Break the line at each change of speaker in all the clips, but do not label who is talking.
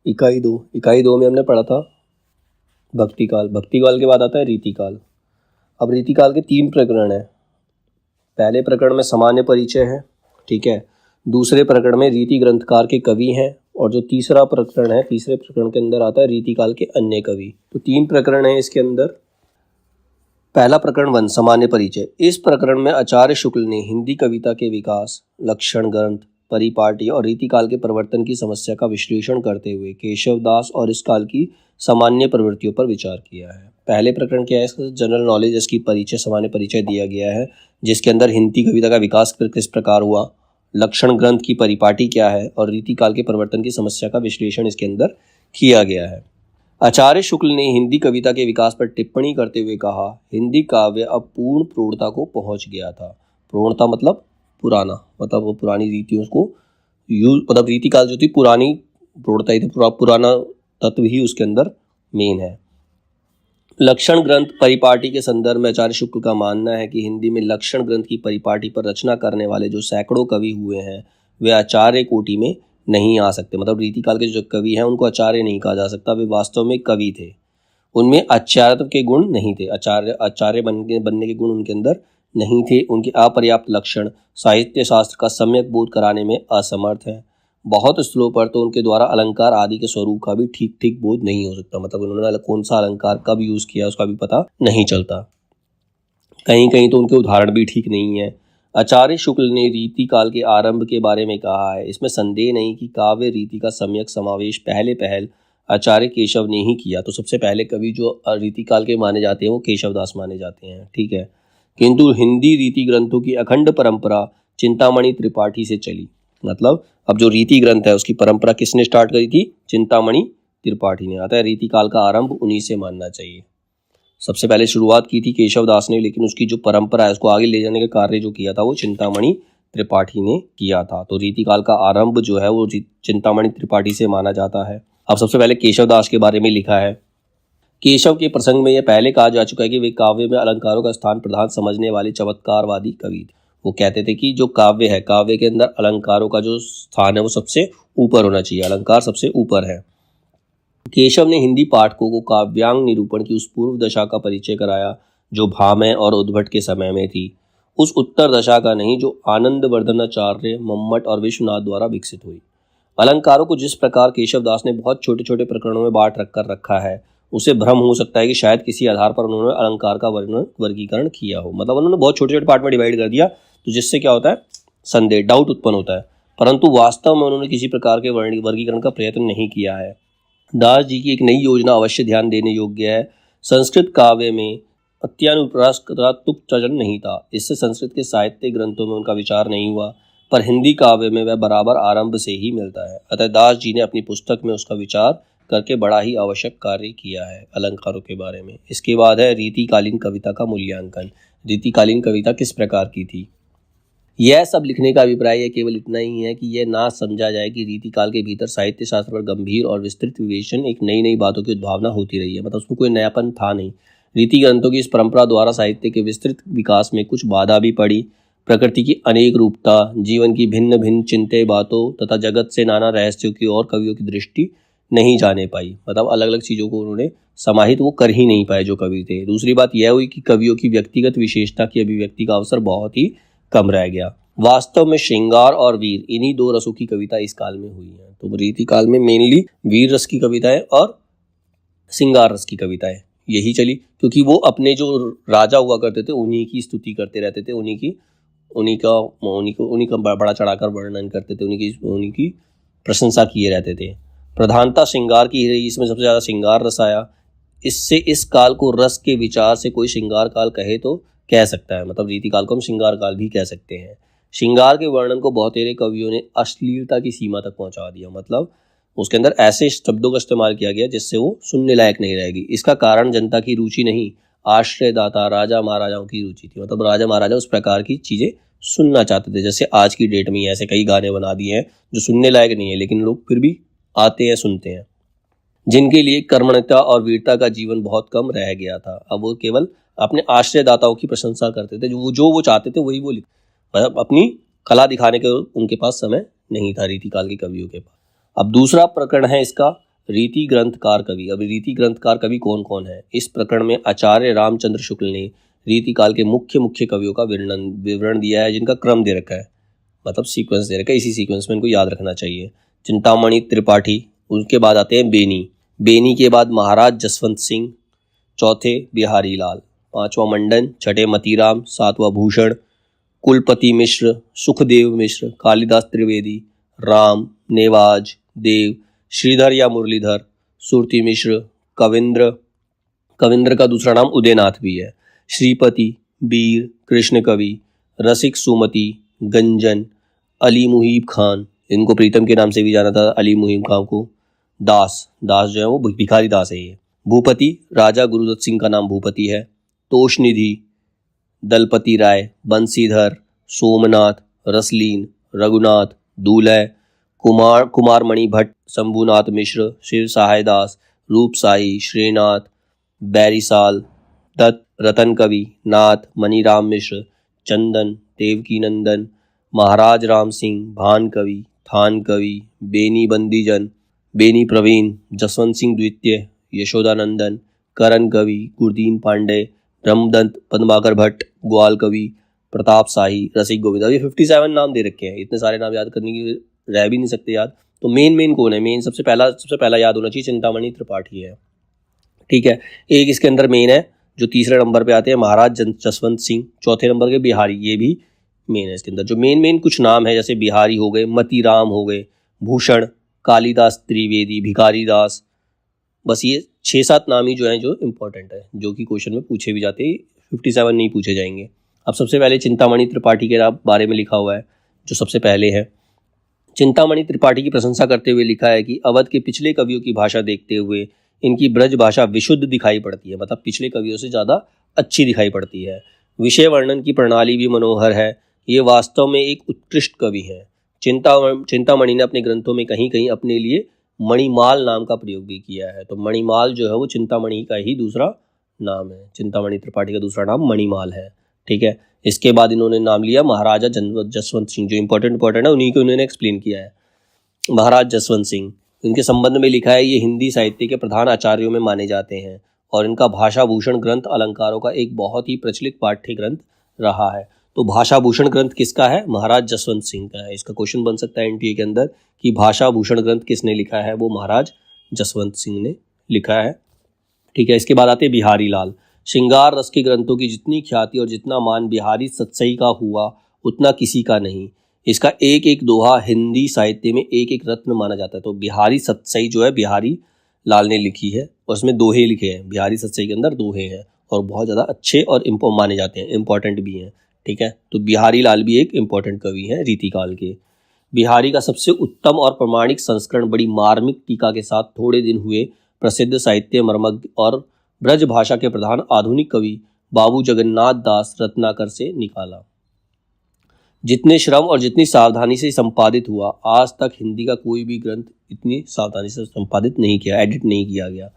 इकाई 2 में हमने पढ़ा था भक्तिकाल। भक्तिकाल के बाद आता है रीतिकाल। अब रीतिकाल के 3 प्रकरण हैं। पहले प्रकरण में सामान्य परिचय है, ठीक है। दूसरे प्रकरण में रीति ग्रंथकार के कवि हैं, और जो तीसरा प्रकरण है, तीसरे प्रकरण के अंदर आता है रीतिकाल के अन्य कवि। तो 3 प्रकरण हैं इसके अंदर। पहला प्रकरण 1 सामान्य परिचय। इस प्रकरण में आचार्य शुक्ल ने हिंदी कविता के विकास, लक्षण ग्रंथ, परिपाटी और रीतिकाल के परिवर्तन की समस्या का विश्लेषण करते हुए केशवदास और इस काल की सामान्य प्रवृत्तियों पर विचार किया है। पहले प्रकरण क्या है, इसका जनरल नॉलेज, इसकी परिचय, सामान्य परिचय दिया गया है, जिसके अंदर हिंदी कविता का विकास किस प्रकार हुआ, लक्षण ग्रंथ की परिपाटी क्या है और रीतिकाल के परिवर्तन की समस्या का विश्लेषण इसके अंदर किया गया है। आचार्य शुक्ल ने हिंदी कविता के विकास पर टिप्पणी करते हुए कहा, हिंदी काव्य अब पूर्ण प्रौढ़ता को पहुंच गया था। प्रौढ़ता मतलब पुराना, मतलब वो पुरानी रीतियों को मतलब रीतिकाल जो थी पुरानी प्रौढ़ता ही थी, पुराना तत्व ही उसके अंदर मेन है। लक्षण ग्रंथ परिपाटी के संदर्भ में आचार्य शुक्ल का मानना है कि हिंदी में लक्षण ग्रंथ की परिपाटी पर रचना करने वाले जो सैकड़ों कवि हुए हैं वे आचार्य कोटि में नहीं आ सकते। मतलब रीतिकाल के जो कवि हैं उनको आचार्य नहीं कहा जा सकता, वे वास्तव में कवि थे। उनमें आचार्यत्व के गुण नहीं थे, आचार्य बनने के गुण उनके अंदर नहीं थे। उनके अपर्याप्त लक्षण साहित्य शास्त्र का सम्यक बोध कराने में असमर्थ है। बहुत स्थलों पर तो उनके द्वारा अलंकार आदि के स्वरूप का भी ठीक ठीक बोध नहीं हो सकता। मतलब उन्होंने कौन सा अलंकार कब यूज किया उसका भी पता नहीं चलता। कहीं कहीं तो उनके उदाहरण भी ठीक नहीं है। आचार्य शुक्ल ने रीति काल के आरंभ के बारे में कहा है, इसमें संदेह नहीं कि काव्य रीति का सम्यक समावेश पहल आचार्य केशव ने ही किया। तो सबसे पहले कवि जो रीति काल के माने जाते हैं वो केशवदास माने जाते हैं, ठीक है। किंतु हिंदी रीति ग्रंथों की अखंड परंपरा चिंतामणि त्रिपाठी से चली। मतलब अब जो रीति ग्रंथ है उसकी परंपरा किसने स्टार्ट करी थी, चिंतामणि त्रिपाठी ने। आता है रीति काल का आरंभ उन्हीं से मानना चाहिए। सबसे पहले शुरुआत की थी केशवदास ने, लेकिन उसकी जो परंपरा है उसको आगे ले जाने का कार्य जो किया था वो चिंतामणि त्रिपाठी ने किया था। तो रीतिकाल का आरंभ जो है वो चिंतामणि त्रिपाठी से माना जाता है। अब सबसे पहले केशवदास के बारे में लिखा है। केशव के प्रसंग में यह पहले कहा जा चुका है कि वे काव्य में अलंकारों का स्थान प्रधान समझने वाले चमत्कारवादी कवि थे। वो कहते थे कि जो काव्य है, काव्य के अंदर अलंकारों का जो स्थान है वो सबसे ऊपर होना चाहिए, अलंकार सबसे ऊपर है। केशव ने हिंदी पाठकों को काव्यांग निरूपण की उस पूर्व दशा का परिचय कराया जो भामह और उद्भट के समय में थी, उस उत्तर दशा का नहीं जो आनंद वर्धनाचार्य, मम्मट और विश्वनाथ द्वारा विकसित हुई। अलंकारों को जिस प्रकार केशवदास ने बहुत छोटे छोटे प्रकरणों में बांट रखा है, उसे भ्रम हो सकता है कि शायद किसी आधार पर उन्होंने अलंकार का वर्गीकरण किया हो। मतलब उन्होंने बहुत छोटे छोटे पार्ट में डिवाइड कर दिया, तो जिससे क्या होता है, संदेह, डाउट उत्पन्न होता है। परंतु वास्तव में उन्होंने किसी प्रकार के वर्गीकरण का प्रयत्न नहीं किया है। दास जी की एक नई योजना अवश्य ध्यान देने योग्य है। संस्कृत काव्य में अत्यानुप्रास का तुक चलन नहीं था, इससे संस्कृत के साहित्य ग्रंथों में उनका विचार नहीं हुआ, पर हिंदी काव्य में वह बराबर आरंभ से ही मिलता है। अतः दास जी ने अपनी पुस्तक में उसका विचार करके बड़ा ही आवश्यक कार्य किया है अलंकारों के बारे में। इसके बाद है रीतिकालीन कविता का मूल्यांकन। रीतिकालीन कविता किस प्रकार की थी, यह सब लिखने का अभिप्राय यह केवल इतना ही है कि यह ना समझा जाए कि रीतिकाल के भीतर साहित्य शास्त्र पर गंभीर और विस्तृत विवेचन, एक नई नई बातों की उद्भावना होती रही है। मतलब उसमें कोई नयापन था नहीं। रीति ग्रंथों की इस परंपरा द्वारा साहित्य के विस्तृत विकास में कुछ बाधा भी पड़ी। प्रकृति की अनेक रूपता, जीवन की भिन्न भिन्न चिंतें बातों तथा जगत से नाना रहस्यों की ओर कवियों की दृष्टि नहीं जाने पाई। मतलब अलग अलग चीज़ों को उन्होंने समाहित वो कर ही नहीं पाए जो कवि थे। दूसरी बात यह हुई कि कवियों की व्यक्तिगत विशेषता की अभिव्यक्ति का अवसर बहुत ही कम रह गया। वास्तव में श्रृंगार और वीर, इन्हीं 2 रसों की कविता इस काल में हुई है। तो रीति काल में मेनली वीर रस की कविताएं और श्रृंगार रस की कविताएं यही चली, क्योंकि वो अपने जो राजा हुआ करते थे उन्हीं की स्तुति करते रहते थे, उन्हीं का बड़ा चढ़ाकर वर्णन करते थे, उन्हीं की प्रशंसा किए रहते थे। प्रधानता श्रृंगार की रही, इसमें सबसे ज़्यादा श्रृंगार रस आया। इससे इस काल को रस के विचार से कोई श्रृंगार काल कहे तो कह सकता है। मतलब रीति काल को हम श्रृंगार काल भी कह सकते हैं। श्रृंगार के वर्णन को बहुतेरे कवियों ने अश्लीलता की सीमा तक पहुंचा दिया। मतलब उसके अंदर ऐसे शब्दों का इस्तेमाल किया गया जिससे वो सुनने लायक नहीं रहेगी। इसका कारण जनता की रुचि नहीं, आश्रयदाता राजा महाराजाओं की रुचि थी। मतलब राजा महाराजा उस प्रकार की चीज़ें सुनना चाहते थे। जैसे आज की डेट में ऐसे कई गाने बना दिए हैं जो सुनने लायक नहीं है, लेकिन लोग फिर भी आते हैं, सुनते हैं। जिनके लिए कर्मण्यता और वीरता का जीवन बहुत कम रह गया था, अब वो केवल अपने आश्रयदाताओं की प्रशंसा करते थे। जो वो चाहते थे वही वो लिखते, मतलब अपनी कला दिखाने के उनके पास समय नहीं था रीतिकाल के कवियों के पास। अब दूसरा प्रकरण है इसका रीति ग्रंथकार कवि। अब रीति ग्रंथकार कवि कौन कौन है? इस प्रकरण में आचार्य रामचंद्र शुक्ल ने रीति काल के मुख्य कवियों का विवरण दिया है, जिनका क्रम दे रखा है, मतलब सीक्वेंस दे रखा है। इसी सीक्वेंस में इनको याद रखना चाहिए। चिंतामणि त्रिपाठी, उसके बाद आते हैं बेनी, बेनी के बाद महाराज जसवंत सिंह, चौथे बिहारी लाल, पांचवा मंडन, छठे मतीराम, सातवां भूषण, कुलपति मिश्र, सुखदेव मिश्र, कालिदास त्रिवेदी, राम, नेवाज, देव, श्रीधर या मुरलीधर, सुरती मिश्र, कविंद्र, कविंद्र का दूसरा नाम उदयनाथ भी है, श्रीपति, बीर, कृष्ण कवि, रसिक सुमति, गंजन, अली मुहीब खान, इनको प्रीतम के नाम से भी जाना था अली मुहीब खान को, दास, दास जो है वो भिखारी दास है ये, भूपति, राजा गुरुदत्त सिंह का नाम भूपति है, तोषनिधि, दलपति राय, बंसीधर, सोमनाथ, रसलीन, रघुनाथ, दूल्हे, कुमारमणि भट्ट, शंभुनाथ मिश्र, शिव सहाय दास, रूपसाही, श्रीनाथ, बैरिसाल, दत्त, रतन कवि, नाथ, मनीराम मिश्र, चंदन, देवकी नंदन, महाराज राम सिंह, भान कवि, थान कवि, बेनी बंदीजन, बेनी प्रवीण, जसवंत सिंह द्वितीय, यशोदानंदन, करण कवि, गुरदीन पांडे, ब्रह्मदत्त, पद्माकर भट्ट, ग्वाल कवि, प्रताप शाही, रसिक गोविंद। ये 57 नाम दे रखे हैं, इतने सारे नाम याद करने की रह भी नहीं सकते याद। तो मेन कौन है? मेन सबसे पहला याद होना चाहिए चिंतामणि त्रिपाठी है, ठीक है। एक इसके अंदर मेन है जो तीसरे नंबर पे आते हैं महाराज जसवंत सिंह, चौथे नंबर के बिहारी, ये भी मेन है इसके अंदर। जो मेन कुछ नाम है जैसे बिहारी हो गए, मतीराम हो गए, भूषण, कालिदास त्रिवेदी, भिखारी दास, बस ये 6-7 नाम ही जो हैं जो इम्पोर्टेंट है, जो कि क्वेश्चन में पूछे भी जाते हैं, 57 नहीं पूछे जाएंगे। अब सबसे पहले चिंतामणि त्रिपाठी के बारे में लिखा हुआ है जो सबसे पहले है। चिंतामणि त्रिपाठी की प्रशंसा करते हुए लिखा है कि अवध के पिछले कवियों की भाषा देखते हुए इनकी ब्रज भाषा विशुद्ध दिखाई पड़ती है, मतलब पिछले कवियों से ज़्यादा अच्छी दिखाई पड़ती है। विषय वर्णन की प्रणाली भी मनोहर है, ये वास्तव में एक उत्कृष्ट कवि हैं। चिंतामणि ने अपने ग्रंथों में कहीं कहीं अपने लिए मणिमाल नाम का प्रयोग भी किया है। तो मणिमाल जो है वो चिंतामणि का ही दूसरा नाम है, चिंतामणि त्रिपाठी का दूसरा नाम मणिमाल है, ठीक है। इसके बाद इन्होंने नाम लिया महाराजा जसवंत सिंह, जो इंपॉर्टेंट है उन्हीं को इन्होंने एक्सप्लेन किया है। महाराज जसवंत सिंह, इनके संबंध में लिखा है ये हिंदी साहित्य के प्रधान आचार्यों में माने जाते हैं और इनका भाषा भूषण ग्रंथ अलंकारों का एक बहुत ही प्रचलित पाठ्य ग्रंथ रहा है। तो भाषा भूषण ग्रंथ किसका है? महाराज जसवंत सिंह का है। इसका क्वेश्चन बन सकता है एनटीए के अंदर कि भाषा भूषण ग्रंथ किसने लिखा है? वो महाराज जसवंत सिंह ने लिखा है, ठीक है। इसके बाद आते बिहारी लाल। श्रृंगार रस के ग्रंथों की जितनी ख्याति और जितना मान बिहारी सतसई का हुआ उतना किसी का नहीं। इसका एक एक दोहा हिंदी साहित्य में एक एक रत्न माना जाता है। तो बिहारी सतसई जो है बिहारी लाल ने लिखी है और उसमें दोहे लिखे हैं। बिहारी सतसई के अंदर दोहे हैं और बहुत ज़्यादा अच्छे और माने जाते हैं, इंपॉर्टेंट भी हैं, ठीक है। तो बिहारी लाल भी एक इंपॉर्टेंट कवि हैं रीतिकाल के। बिहारी का सबसे उत्तम और प्रमाणिक संस्करण बड़ी मार्मिक टीका के साथ थोड़े दिन हुए प्रसिद्ध साहित्य मर्मज्ञ और ब्रज भाषा के प्रधान आधुनिक कवि बाबू जगन्नाथ दास रत्नाकर से निकाला। जितने श्रम और जितनी सावधानी से संपादित हुआ, आज तक हिंदी का कोई भी ग्रंथ इतनी सावधानी से संपादित नहीं किया, एडिट नहीं किया गया।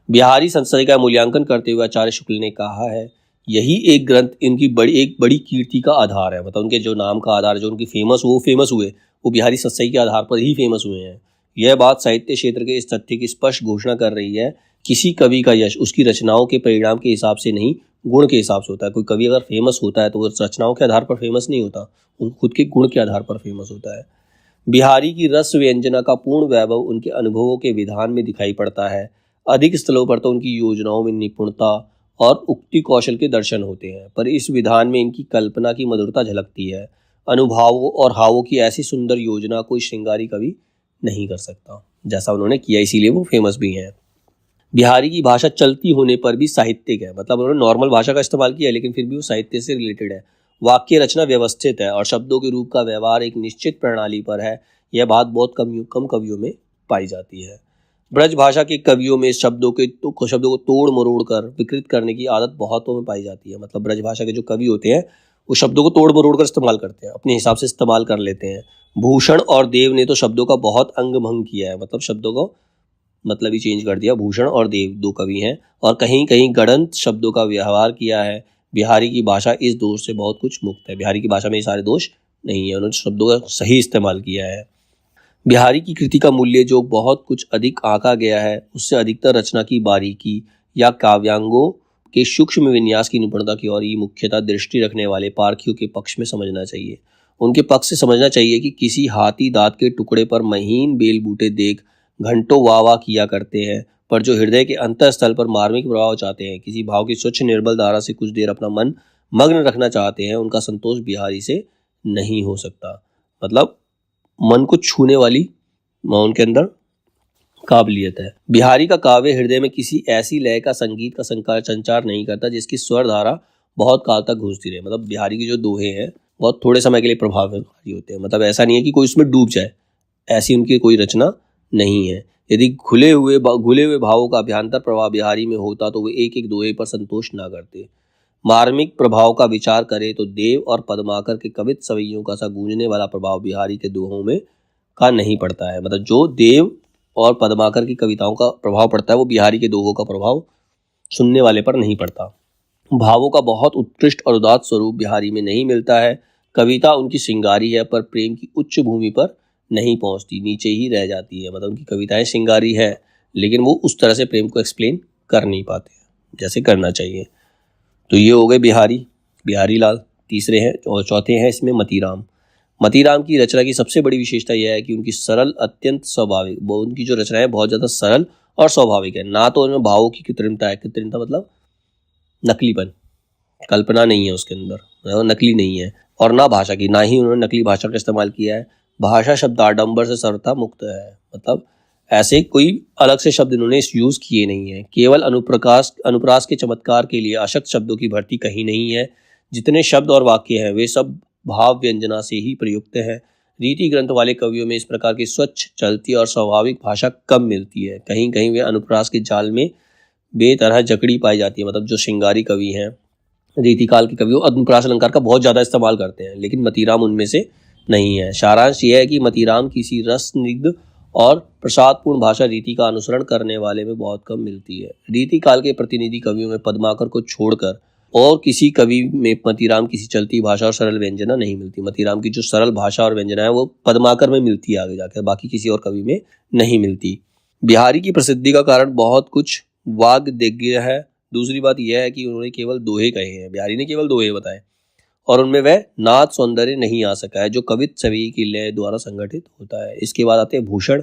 बिहारी संस्कृति का मूल्यांकन करते हुए आचार्य शुक्ल ने कहा है यही एक ग्रंथ इनकी एक बड़ी कीर्ति का आधार है। मतलब उनके जो नाम का आधार, जो उनकी फेमस हुए वो बिहारी सतसई के आधार पर ही फेमस हुए हैं। यह बात साहित्य क्षेत्र के इस तथ्य की स्पष्ट घोषणा कर रही है किसी कवि का यश उसकी रचनाओं के परिणाम के हिसाब से नहीं, गुण के हिसाब से होता है। कोई कवि अगर फेमस होता है तो वो रचनाओं के आधार पर फेमस नहीं होता, वो खुद के गुण के आधार पर फेमस होता है। बिहारी की रस व्यंजना का पूर्ण वैभव उनके अनुभवों के विधान में दिखाई पड़ता है। अधिक स्थलों पर तो उनकी योजनाओं में निपुणता और उक्ति कौशल के दर्शन होते हैं, पर इस विधान में इनकी कल्पना की मधुरता झलकती है। अनुभावों और हावों की ऐसी सुंदर योजना कोई श्रृंगारी कवि नहीं कर सकता जैसा उन्होंने किया, इसीलिए वो फेमस भी हैं। बिहारी की भाषा चलती होने पर भी साहित्यिक है, मतलब उन्होंने नॉर्मल भाषा का इस्तेमाल किया है लेकिन फिर भी वो साहित्य से रिलेटेड है। वाक्य रचना व्यवस्थित है और शब्दों के रूप का व्यवहार एक निश्चित प्रणाली पर है। यह बात बहुत कम कवियों में पाई जाती है। ब्रज भाषा के कवियों में शब्दों को तोड़ मरोड़ कर विकृत करने की आदत बहुतों में पाई जाती है। मतलब ब्रज भाषा के जो कवि होते हैं वो शब्दों को तोड़ मरोड़ कर इस्तेमाल करते हैं, अपने हिसाब से इस्तेमाल कर लेते हैं। भूषण और देव ने तो शब्दों का बहुत अंग भंग किया है, मतलब शब्दों को मतलब ही चेंज कर दिया। भूषण और देव दो कवि हैं और कहीं कहीं गणंत शब्दों का व्यवहार किया है। बिहारी की भाषा इस दोष से बहुत कुछ मुक्त है। बिहारी की भाषा में ये सारे दोष नहीं है, उन्होंने शब्दों का सही इस्तेमाल किया है। बिहारी की कृति का मूल्य जो बहुत कुछ अधिक आंका गया है, उससे अधिकतर रचना की बारीकी या काव्यांगों के सूक्ष्म विन्यास की निपुणता की ओर ही मुख्यतः दृष्टि रखने वाले पारखियों के पक्ष में समझना चाहिए। उनके पक्ष से समझना चाहिए कि किसी हाथी दांत के टुकड़े पर महीन बेल बूटे देख घंटों वाह वाह किया करते हैं, पर जो हृदय के अंतःस्थल पर मार्मिक प्रभाव चाहते हैं, किसी भाव की स्वच्छ निर्बल धारा से कुछ देर अपना मन मग्न रखना चाहते हैं, उनका संतोष बिहारी से नहीं हो सकता। मतलब मन को छूने वाली उनके अंदर काबिलियत है। बिहारी का काव्य हृदय में किसी ऐसी लय का संगीत का संचार नहीं करता जिसकी स्वर धारा बहुत काल तक गूंजती रहे। मतलब बिहारी की जो दोहे हैं बहुत थोड़े समय के लिए प्रभावकारी होते हैं। मतलब ऐसा नहीं है कि कोई उसमें डूब जाए, ऐसी उनकी कोई रचना नहीं है। यदि घुले हुए भावों का अभ्यंतर प्रभाव बिहारी में होता तो वे एक एक दोहे पर संतोष न करते। मार्मिक प्रभाव का विचार करें तो देव और पद्माकर के कवित सवैयों का सा गूंजने वाला प्रभाव बिहारी के दोहों में का नहीं पड़ता है। मतलब जो देव और पद्माकर की कविताओं का प्रभाव पड़ता है वो बिहारी के दोहों का प्रभाव सुनने वाले पर नहीं पड़ता। भावों का बहुत उत्कृष्ट और उदात्त स्वरूप बिहारी में नहीं मिलता है। कविता उनकी श्रृंगारी है पर प्रेम की उच्च भूमि पर नहीं पहुंचती, नीचे ही रह जाती है। मतलब उनकी कविताएं श्रृंगारी है लेकिन वो उस तरह से प्रेम को एक्सप्लेन कर नहीं पाते जैसे करना चाहिए। तो ये हो गए बिहारी लाल। तीसरे हैं और चौथे हैं इसमें मतीराम। मतीराम की रचना की सबसे बड़ी विशेषता यह है कि उनकी सरल अत्यंत स्वाभाविक, वो उनकी जो रचना है बहुत ज़्यादा सरल और स्वाभाविक है। ना तो उनमें भावों की कृत्रिमता है, कृत्रिमता मतलब नकलीपन, कल्पना नहीं है उसके अंदर, वो नकली नहीं है। और ना भाषा की, ना ही उन्होंने नकली भाषा का इस्तेमाल किया है। भाषा शब्द आडंबर से सर्वथा मुक्त है। मतलब ऐसे कोई अलग से शब्द इन्होंने यूज किए नहीं है। केवल अनुप्रास के चमत्कार के लिए अशक्त शब्दों की भर्ती कहीं नहीं है। जितने शब्द और वाक्य हैं वे सब भाव व्यंजना से ही प्रयुक्त है। रीति ग्रंथ वाले कवियों में इस प्रकार की स्वच्छ चलती और स्वाभाविक भाषा कम मिलती है। कहीं कहीं वे अनुप्रास के जाल में बेतरह जकड़ी पाई जाती है। मतलब जो श्रृंगारी कवि हैं, रीतिकाल के कवि, अनुप्रास अलंकार का बहुत ज़्यादा इस्तेमाल करते हैं, लेकिन मतीराम उनमें से नहीं है। सारांश यह है कि मतीराम किसी रसनिग्ध और प्रसादपूर्ण भाषा रीति का अनुसरण करने वाले में बहुत कम मिलती है। रीतिकाल के प्रतिनिधि कवियों में पद्माकर को छोड़कर और किसी कवि में मतीराम किसी चलती भाषा और सरल व्यंजना नहीं मिलती। मतीराम की जो सरल भाषा और व्यंजना है वो पद्माकर में मिलती है आगे जाकर, बाकी किसी और कवि में नहीं मिलती। बिहारी की प्रसिद्धि का कारण बहुत कुछ वाग्देज्ञ है। दूसरी बात यह है कि उन्होंने केवल दोहे कहे हैं, बिहारी ने केवल दोहे बताए और उनमें वह नाद सौंदर्य नहीं आ सका है जो कवित छवि की लय द्वारा संगठित होता है। इसके बाद आते हैं भूषण।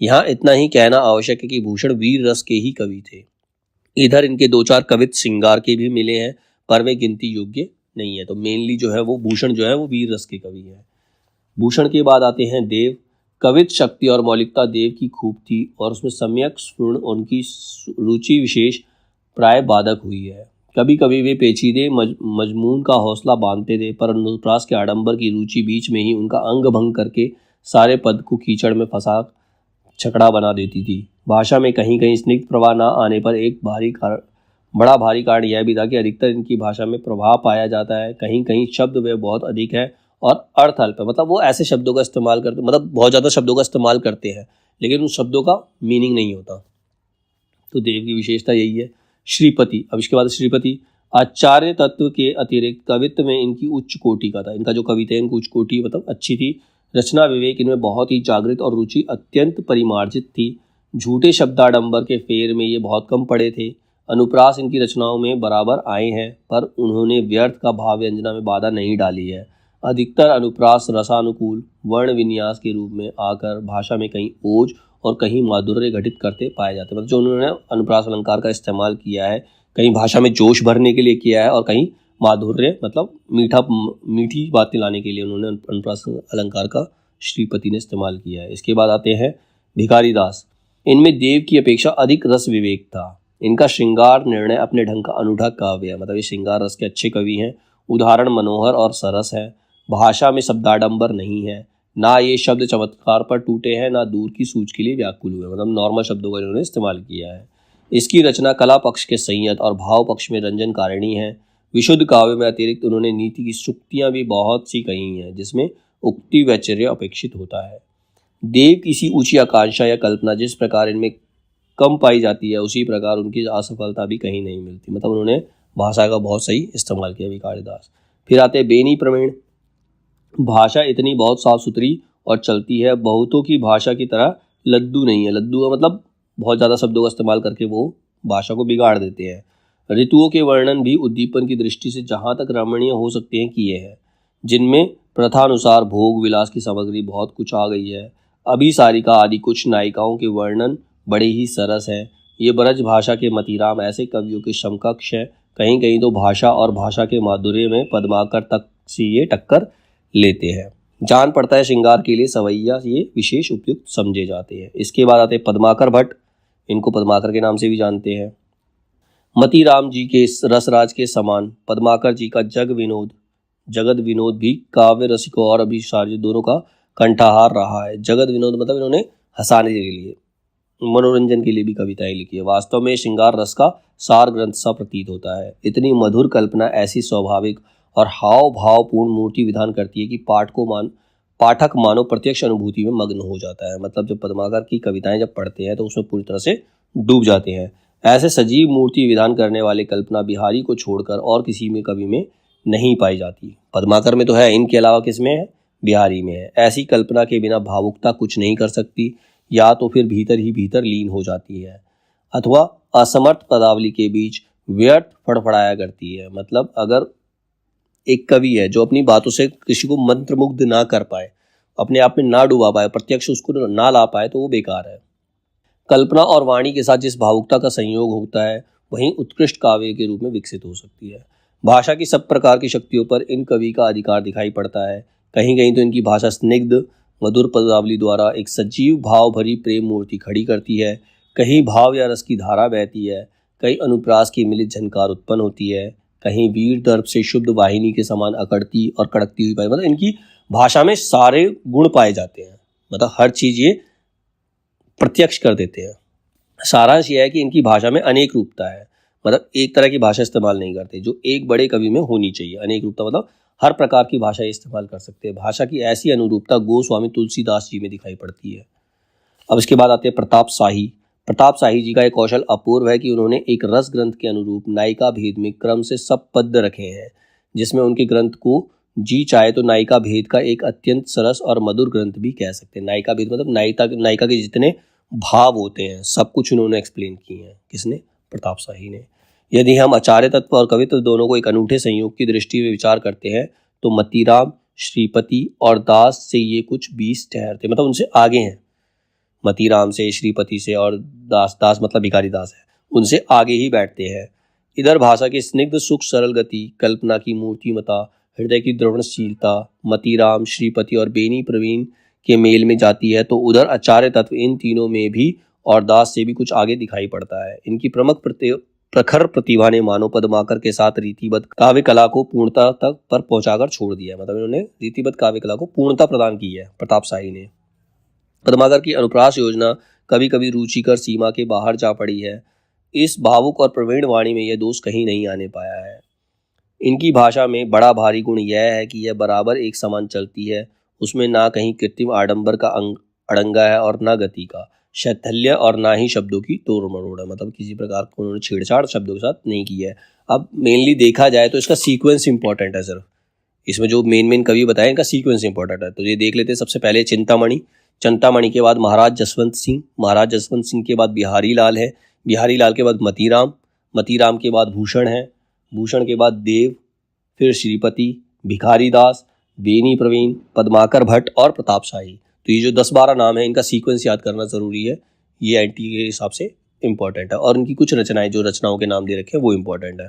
यहाँ इतना ही कहना आवश्यक है कि भूषण वीर रस के ही कवि थे। इधर इनके दो चार कवित श्रृंगार के भी मिले हैं पर वे गिनती योग्य नहीं है। तो मेनली जो है वो भूषण जो है वो वीर रस के कवि है। भूषण के बाद आते हैं देव। कवित शक्ति और मौलिकता देव की खूब थी और उसमें सम्यक स्फुरण उनकी रुचि विशेष प्राय बाधक हुई है। कभी कभी वे पेचीदे मजमून का हौसला बांधते थे पर अनुप्रास के आडंबर की रुचि बीच में ही उनका अंग भंग करके सारे पद को कीचड़ में फंसा छकड़ा बना देती थी। भाषा में कहीं कहीं स्निग्ध प्रवाह न आने पर एक बड़ा भारी कारण यह भी था कि अधिकतर इनकी भाषा में प्रभाव पाया जाता है। कहीं कहीं शब्द वे बहुत अधिक है और अर्थ अल्प है। मतलब वो ऐसे शब्दों का इस्तेमाल करते, मतलब बहुत ज़्यादा शब्दों का इस्तेमाल करते हैं लेकिन उन शब्दों का मीनिंग नहीं होता। तो देव की विशेषता यही है। श्रीपति, अब इसके बाद श्रीपति आचार्य तत्व के अतिरिक्त कवित्व में इनकी उच्च कोटि का था। इनका जो कविता है इनकी उच्च कोटि मतलब अच्छी थी। रचना विवेक इनमें बहुत ही जागृत और रुचि अत्यंत परिमार्जित थी। झूठे शब्दाडंबर के फेर में ये बहुत कम पड़े थे। अनुप्रास इनकी रचनाओं में बराबर आए हैं पर उन्होंने व्यर्थ का भाव व्यंजना में बाधा नहीं डाली है। अधिकतर अनुप्रास रसानुकूल वर्ण विन्यास के रूप में आकर भाषा में कहीं ओज और कहीं माधुर्य घटित करते पाए जाते हैं। मतलब जो उन्होंने अनुप्रास अलंकार का इस्तेमाल किया है कहीं भाषा में जोश भरने के लिए किया है और कहीं माधुर्य मतलब मीठी बातें लाने के लिए उन्होंने अनुप्रास अलंकार का श्रीपति ने इस्तेमाल किया है। इसके बाद आते हैं भिखारी दास। इनमें देव की अपेक्षा अधिक रस विवेक था। इनका श्रृंगार निर्णय अपने ढंग का अनूठा काव्य है। मतलब ये श्रृंगार रस के अच्छे कवि हैं। उदाहरण मनोहर और सरस है। भाषा में शब्दाडंबर नहीं है। ना ये शब्द चमत्कार पर टूटे हैं ना दूर की सूझ के लिए व्याकुल हुए। मतलब नॉर्मल शब्दों का इन्होंने इस्तेमाल किया है। इसकी रचना कला पक्ष के संयत और भाव पक्ष में रंजनकारिणी है। विशुद्ध काव्य में अतिरिक्त उन्होंने नीति की सूक्तियाँ भी बहुत सी कही हैं जिसमें उक्ति वैचर्य अपेक्षित होता है। देव किसी ऊंची आकांक्षा या कल्पना जिस प्रकार इनमें कम पाई जाती है उसी प्रकार उनकी असफलता भी कहीं नहीं मिलती। मतलब उन्होंने भाषा का बहुत सही इस्तेमाल किया भिखारी दास। फिर आते हैं बेनी प्रवीण। भाषा इतनी बहुत साफ सुथरी और चलती है। बहुतों की भाषा की तरह लद्दू नहीं है। लद्दू का मतलब बहुत ज़्यादा शब्दों का इस्तेमाल करके वो भाषा को बिगाड़ देते हैं। ऋतुओं के वर्णन भी उद्दीपन की दृष्टि से जहाँ तक रमणीय हो सकते हैं किए हैं, जिनमें प्रथानुसार भोग विलास की सामग्री बहुत कुछ आ गई है। अभिसारिका आदि कुछ नायिकाओं के वर्णन बड़े ही सरस हैं। ये ब्रज भाषा के मतीराम ऐसे कवियों के समकक्ष हैं। कहीं कहीं तो भाषा और भाषा के माधुर्य में पद्माकर तक से ये टक्कर लेते हैं। जान पड़ता है श्रृंगार के लिए सवैया ये विशेष उपयुक्त समझे जाते हैं। इसके बाद आते हैं पद्माकर भट्ट, इनको पद्माकर के नाम से भी जानते हैं। मतीराम जी के रसराज के समान पद्माकर जी का जगत विनोद भी काव्य रसिकों और अभिसारी दोनों का कंठाहार रहा है। जगत विनोद मतलब इन्होंने हंसाने के लिए, मनोरंजन के लिए भी कविताएं लिखी है। वास्तव में श्रृंगार रस का सार ग्रंथ सा प्रतीत होता है। इतनी मधुर कल्पना ऐसी स्वाभाविक और हाव भावपूर्ण मूर्ति विधान करती है कि पाठक मानो प्रत्यक्ष अनुभूति में मग्न हो जाता है। मतलब जब पद्माकर की कविताएं जब पढ़ते हैं तो उसमें पूरी तरह से डूब जाते हैं। ऐसे सजीव मूर्ति विधान करने वाले कल्पना बिहारी को छोड़कर और किसी में कवि में नहीं पाई जाती। पद्माकर में तो है, इनके अलावा किसमें है? बिहारी में है। ऐसी कल्पना के बिना भावुकता कुछ नहीं कर सकती, या तो फिर भीतर ही भीतर लीन हो जाती है अथवा असमर्थ पदावली के बीच व्यर्थ फड़फड़ाया करती है। मतलब अगर एक कवि है जो अपनी बातों से किसी को मंत्रमुग्ध ना कर पाए, अपने आप में ना डुबा पाए, प्रत्यक्ष उसको ना ला पाए, तो वो बेकार है। कल्पना और वाणी के साथ जिस भावुकता का संयोग होता है वहीं उत्कृष्ट काव्य के रूप में विकसित हो सकती है। भाषा की सब प्रकार की शक्तियों पर इन कवि का अधिकार दिखाई पड़ता है। कहीं कहीं तो इनकी भाषा स्निग्ध मधुर पदावली द्वारा एक सजीव भाव भरी प्रेम मूर्ति खड़ी करती है। कहीं भाव या रस की धारा बहती है, कहीं अनुप्रास की मिलित झनकार उत्पन्न होती है, कहीं वीर दर्प से शुद्ध वाहिनी के समान अकड़ती और कड़कती हुई पाई। मतलब इनकी भाषा में सारे गुण पाए जाते हैं। मतलब हर चीज ये प्रत्यक्ष कर देते हैं। सारांश यह है कि इनकी भाषा में अनेक रूपता है। मतलब एक तरह की भाषा इस्तेमाल नहीं करते जो एक बड़े कवि में होनी चाहिए। अनेक रूपता मतलब हर प्रकार की भाषा इस्तेमाल कर सकते हैं। भाषा की ऐसी अनुरूपता गोस्वामी तुलसीदास जी में दिखाई पड़ती है। अब इसके बाद आते हैं प्रताप शाही। प्रताप शाही जी का एक कौशल अपूर्व है कि उन्होंने एक रस ग्रंथ के अनुरूप नायिका भेद में क्रम से सब पद रखे हैं, जिसमें उनके ग्रंथ को जी चाहे तो नायिका भेद का एक अत्यंत सरस और मधुर ग्रंथ भी कह सकते हैं। नायिका भेद मतलब नायिका के जितने भाव होते हैं सब कुछ उन्होंने एक्सप्लेन किए हैं। किसने? प्रताप शाही ने। यदि हम आचार्य तत्व और कवित्व दोनों को एक अनूठे संयोग की दृष्टि में विचार करते हैं तो मतीराम, श्रीपति और दास से ये कुछ 20 ठहरते, मतलब उनसे आगे हैं। मतीराम से, श्रीपति से और दास मतलब भिखारी दास है, उनसे आगे ही बैठते हैं। इधर भाषा की स्निग्ध सुख सरल गति, कल्पना की मूर्तिमता, हृदय की द्रवणशीलता मतीराम, श्रीपति और बेनी प्रवीण के मेल में जाती है, तो उधर आचार्य तत्व इन तीनों में भी और दास से भी कुछ आगे दिखाई पड़ता है। इनकी प्रखर प्रतिभा ने मानो पद्माकर के साथ रीतिबद्ध काव्य कला को पूर्णता तक पर पहुंचाकर छोड़ दिया है। मतलब इन्होंने रीतिबद्ध काव्य कला को पूर्णता प्रदान की है प्रताप शाही ने। पद्माकर की अनुप्रास योजना कभी कभी रुचिकर सीमा के बाहर जा पड़ी है। इस भावुक और प्रवीण वाणी में यह दोष कहीं नहीं आने पाया है। इनकी भाषा में बड़ा भारी गुण यह है कि यह बराबर एक समान चलती है। उसमें ना कहीं कृत्रिम आडंबर का अड़ंगा है और ना गति का शैथल्य और ना ही शब्दों की तोड़ मरोड़ है। मतलब किसी प्रकार को उन्होंने छेड़छाड़ शब्दों के साथ नहीं की है। अब मेनली देखा जाए तो इसका सीक्वेंस इंपॉर्टेंट है। सिर्फ इसमें जो मेन कवि बताए इनका सीक्वेंस इंपॉर्टेंट है, तो ये देख लेते हैं। सबसे पहले चिंतामणि के बाद महाराज जसवंत सिंह के बाद बिहारी लाल है, बिहारी लाल के बाद मतीराम के बाद भूषण है, भूषण के बाद देव, फिर श्रीपति, भिखारी दास, बेनी प्रवीण, पद्माकर भट्ट और प्रताप शाही। तो ये जो 10-12 नाम है इनका सीक्वेंस याद करना ज़रूरी है। ये एनटी के हिसाब से इम्पॉर्टेंट है। और इनकी कुछ रचनाएं, जो रचनाओं के नाम दे रखे हैं वो इम्पॉर्टेंट है।